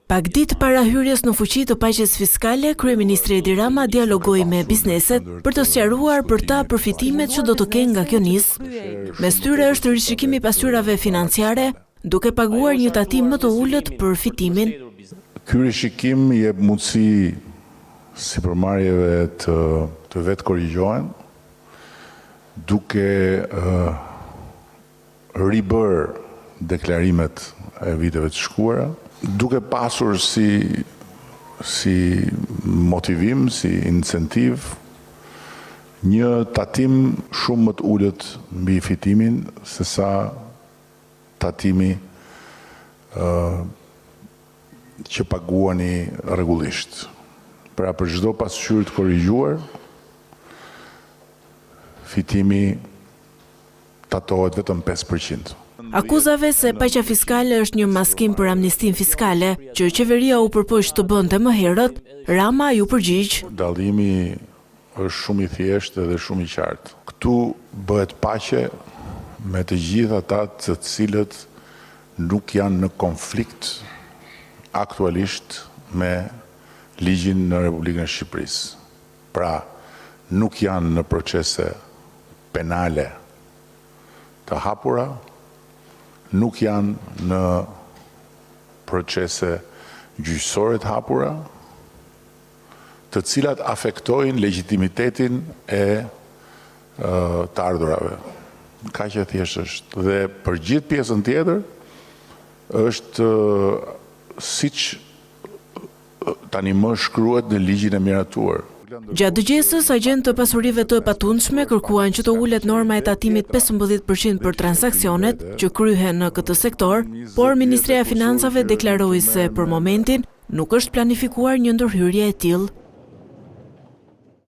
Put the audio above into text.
Pak ditë para hyrjes në fuqi të paqes fiskale, kryeministri Edi Rama dialogoi me bizneset për të sqaruar për ta përfitimet që do të kenë nga kjo nismë. Mes tyre është rishikimi i pasqyrave financiare, duke paguar një tatim më të ulët për fitimin. Ky rishikim jep mundësi sipërmarrjeve të vetë korrigjohen, duke ribër deklarimet e viteve të shkuara, duke pasur si motivim, si incentiv, një tatim shumë më të ulët mbi fitimin se sa tatimi që paguani rregullisht. Pra për çdo pasqyrë të korrigjuar, fitimi tatohet vetëm 5%. Akuzave se paqja fiskale është një maskim për amnistin fiskale, që qeveria u përpoq të bënte më herët, Rama ju përgjigj. Dallimi është shumë i thjeshtë dhe shumë i qartë. Këtu bëhet paqe me të gjithë ata të cilët nuk janë në konflikt aktualisht me ligjin në Republikën e Shqipërisë. Pra, nuk janë në procese penale të hapura, nuk janë në procese gjyqësore të hapura, të cilat afektojnë legjitimitetin e të ardhurave. Kaq e thjeshtë është. Dhe për gjithë pjesën tjetër është siç tani më shkruhet në ligjin e miratuar. Gjatë dëgjesës, agent të pasurive të patundshme kërkuan që të ulet norma e tatimit 15% për transaksionet që kryhen në këtë sektor, por Ministria e Financave deklaroi se për momentin nuk është planifikuar një ndërhyrje e tillë.